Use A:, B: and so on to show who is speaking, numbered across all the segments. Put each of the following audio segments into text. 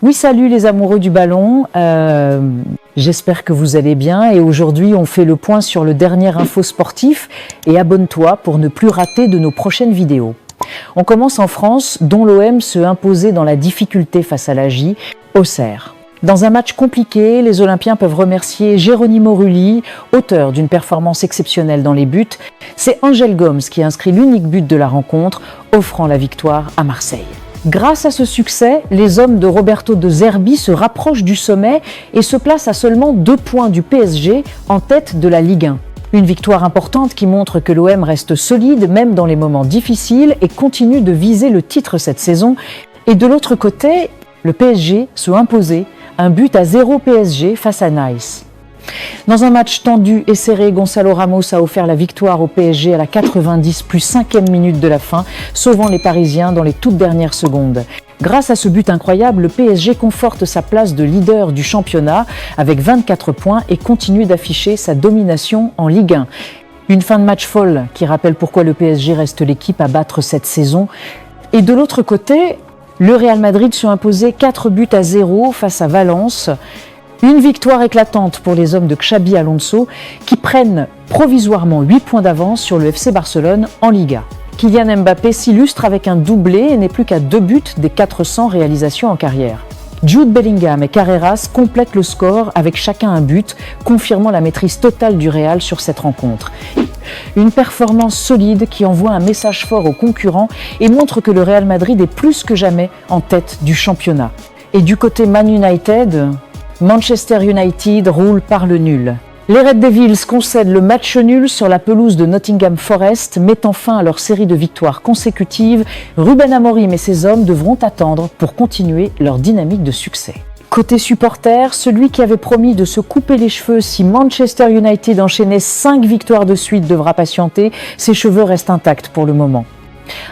A: Oui, salut les amoureux du ballon, j'espère que vous allez bien et aujourd'hui on fait le point sur le dernier info sportif et abonne-toi pour ne plus rater de nos prochaines vidéos. On commence en France, dont l'OM se imposait dans la difficulté face à l'AJ, Auxerre. Dans un match compliqué, les Olympiens peuvent remercier Geronimo Rulli, auteur d'une performance exceptionnelle dans les buts. C'est Angel Gomes qui inscrit l'unique but de la rencontre, offrant la victoire à Marseille. Grâce à ce succès, les hommes de Roberto De Zerbi se rapprochent du sommet et se placent à seulement 2 points du PSG en tête de la Ligue 1. Une victoire importante qui montre que l'OM reste solide même dans les moments difficiles et continue de viser le titre cette saison. Et de l'autre côté, le PSG se imposait, 1-0 PSG face à Nice. Dans un match tendu et serré, Gonçalo Ramos a offert la victoire au PSG à la 90 plus 5e minute de la fin, sauvant les Parisiens dans les toutes dernières secondes. Grâce à ce but incroyable, le PSG conforte sa place de leader du championnat avec 24 points et continue d'afficher sa domination en Ligue 1. Une fin de match folle qui rappelle pourquoi le PSG reste l'équipe à battre cette saison. Et de l'autre côté, le Real Madrid se imposait 4-0 face à Valence. Une victoire éclatante pour les hommes de Xabi Alonso qui prennent provisoirement 8 points d'avance sur le FC Barcelone en Liga. Kylian Mbappé s'illustre avec un doublé et n'est plus qu'à 2 buts des 400 réalisations en carrière. Jude Bellingham et Carreras complètent le score avec chacun un but, confirmant la maîtrise totale du Real sur cette rencontre. Une performance solide qui envoie un message fort aux concurrents et montre que le Real Madrid est plus que jamais en tête du championnat. Et du côté Man United, Manchester United roule par le nul. Les Red Devils concèdent le match nul sur la pelouse de Nottingham Forest, mettant fin à leur série de victoires consécutives. Ruben Amorim et ses hommes devront attendre pour continuer leur dynamique de succès. Côté supporters, celui qui avait promis de se couper les cheveux si Manchester United enchaînait 5 victoires de suite devra patienter, ses cheveux restent intacts pour le moment.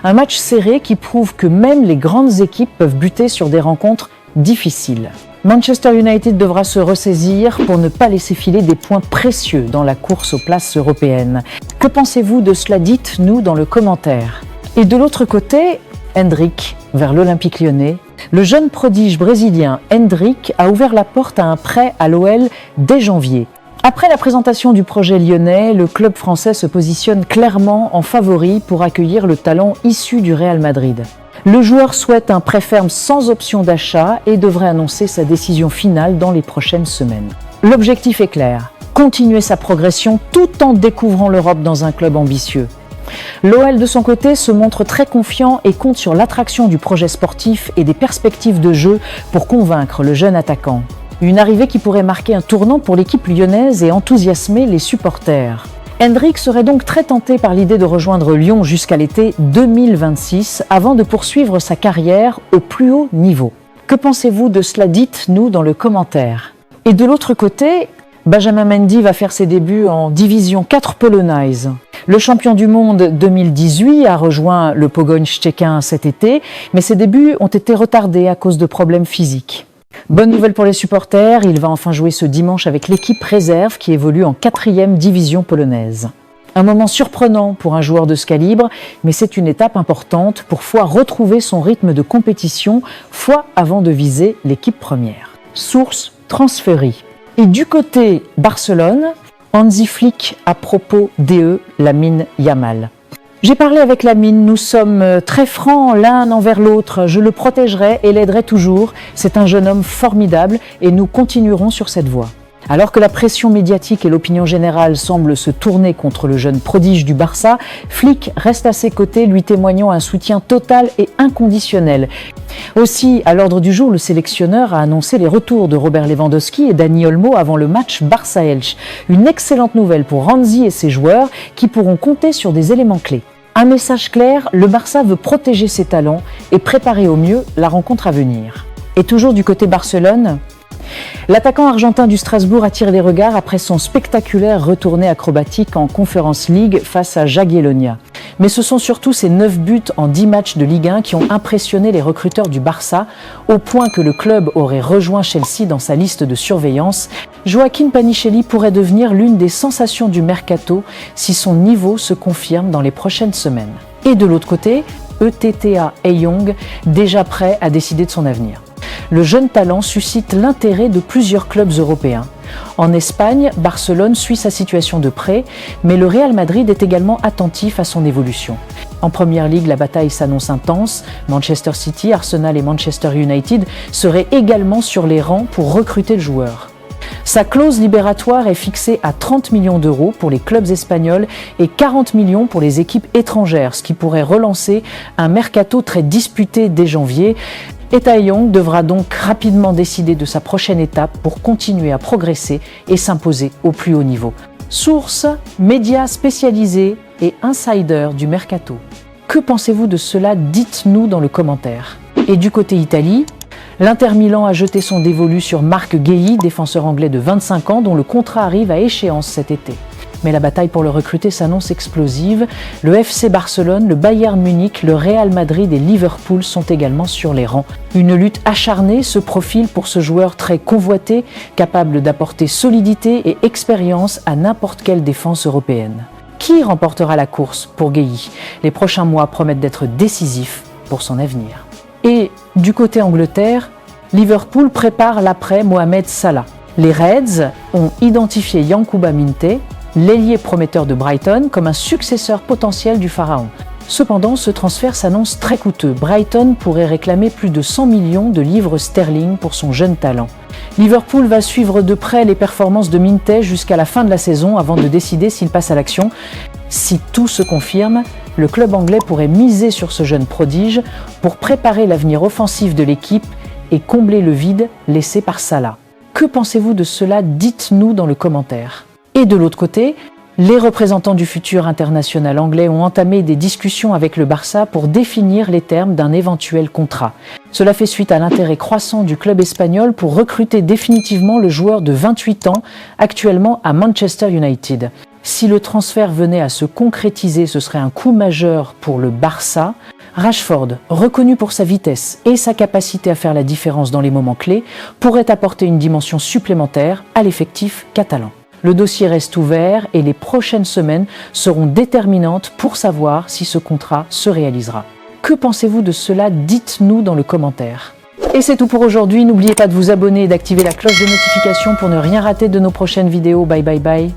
A: Un match serré qui prouve que même les grandes équipes peuvent buter sur des rencontres difficiles. Manchester United devra se ressaisir pour ne pas laisser filer des points précieux dans la course aux places européennes. Que pensez-vous de cela? Dites-nous dans le commentaire. Et de l'autre côté, Endrick vers l'Olympique Lyonnais. Le jeune prodige brésilien Endrick a ouvert la porte à un prêt à l'OL dès janvier. Après la présentation du projet lyonnais, le club français se positionne clairement en favori pour accueillir le talent issu du Real Madrid. Le joueur souhaite un prêt ferme sans option d'achat et devrait annoncer sa décision finale dans les prochaines semaines. L'objectif est clair, continuer sa progression tout en découvrant l'Europe dans un club ambitieux. L'OL de son côté se montre très confiant et compte sur l'attraction du projet sportif et des perspectives de jeu pour convaincre le jeune attaquant. Une arrivée qui pourrait marquer un tournant pour l'équipe lyonnaise et enthousiasmer les supporters. Endrick serait donc très tenté par l'idée de rejoindre Lyon jusqu'à l'été 2026 avant de poursuivre sa carrière au plus haut niveau. Que pensez-vous de cela? Dites-nous dans le commentaire. Et de l'autre côté, Benjamin Mendy va faire ses débuts en division 4 polonaise. Le champion du monde 2018 a rejoint le Pogoń Szczecin cet été, mais ses débuts ont été retardés à cause de problèmes physiques. Bonne nouvelle pour les supporters, il va enfin jouer ce dimanche avec l'équipe réserve qui évolue en 4e division polonaise. Un moment surprenant pour un joueur de ce calibre, mais c'est une étape importante pour retrouver son rythme de compétition, avant de viser l'équipe première. Source Transfery. Et du côté Barcelone, Hansi Flick à propos d'E, Lamine Yamal. J'ai parlé avec Lamine, nous sommes très francs l'un envers l'autre, je le protégerai et l'aiderai toujours. C'est un jeune homme formidable et nous continuerons sur cette voie. Alors que la pression médiatique et l'opinion générale semblent se tourner contre le jeune prodige du Barça, Flick reste à ses côtés, lui témoignant un soutien total et inconditionnel. Aussi, à l'ordre du jour, le sélectionneur a annoncé les retours de Robert Lewandowski et Dani Olmo avant le match Barça-Elche. Une excellente nouvelle pour Hansi et ses joueurs qui pourront compter sur des éléments clés. Un message clair, le Barça veut protéger ses talents et préparer au mieux la rencontre à venir. Et toujours du côté Barcelone, l'attaquant argentin du Strasbourg attire les regards après son spectaculaire retourné acrobatique en Conference League face à Jagiellonia. Mais ce sont surtout ses 9 buts en 10 matchs de Ligue 1 qui ont impressionné les recruteurs du Barça, au point que le club aurait rejoint Chelsea dans sa liste de surveillance. Joaquin Panichelli pourrait devenir l'une des sensations du mercato si son niveau se confirme dans les prochaines semaines. Et de l'autre côté, ETTA Young, déjà prêt à décider de son avenir. le jeune talent suscite l'intérêt de plusieurs clubs européens. En Espagne, Barcelone suit sa situation de près, mais le Real Madrid est également attentif à son évolution. En Première Ligue, la bataille s'annonce intense. Manchester City, Arsenal et Manchester United seraient également sur les rangs pour recruter le joueur. Sa clause libératoire est fixée à 30 millions d'euros pour les clubs espagnols et 40 millions pour les équipes étrangères, ce qui pourrait relancer un mercato très disputé dès janvier. Et Tae Young devra donc rapidement décider de sa prochaine étape pour continuer à progresser et s'imposer au plus haut niveau. Source, médias spécialisés et insiders du mercato. Que pensez-vous de cela? Dites-nous dans le commentaire. Et du côté Italie, l'Inter Milan a jeté son dévolu sur Marc Guehi, défenseur anglais de 25 ans dont le contrat arrive à échéance cet été. Mais la bataille pour le recruter s'annonce explosive. Le FC Barcelone, le Bayern Munich, le Real Madrid et Liverpool sont également sur les rangs. Une lutte acharnée se profile pour ce joueur très convoité, capable d'apporter solidité et expérience à n'importe quelle défense européenne. Qui remportera la course pour Guehi? Les prochains mois promettent d'être décisifs pour son avenir. Et du côté Angleterre, Liverpool prépare l'après Mohamed Salah. Les Reds ont identifié Yankuba Minteh, l'ailier prometteur de Brighton, comme un successeur potentiel du pharaon. Cependant, ce transfert s'annonce très coûteux. Brighton pourrait réclamer plus de 100 millions de livres sterling pour son jeune talent. Liverpool va suivre de près les performances de Minteh jusqu'à la fin de la saison avant de décider s'il passe à l'action. Si tout se confirme, le club anglais pourrait miser sur ce jeune prodige pour préparer l'avenir offensif de l'équipe et combler le vide laissé par Salah. Que pensez-vous de cela? Dites-nous dans le commentaire. Et de l'autre côté, les représentants du futur international anglais ont entamé des discussions avec le Barça pour définir les termes d'un éventuel contrat. Cela fait suite à l'intérêt croissant du club espagnol pour recruter définitivement le joueur de 28 ans, actuellement à Manchester United. Si le transfert venait à se concrétiser, ce serait un coup majeur pour le Barça. Rashford, reconnu pour sa vitesse et sa capacité à faire la différence dans les moments clés, pourrait apporter une dimension supplémentaire à l'effectif catalan. Le dossier reste ouvert et les prochaines semaines seront déterminantes pour savoir si ce contrat se réalisera. Que pensez-vous de cela? Dites-nous dans le commentaire. Et c'est tout pour aujourd'hui. N'oubliez pas de vous abonner et d'activer la cloche de notification pour ne rien rater de nos prochaines vidéos. Bye bye bye.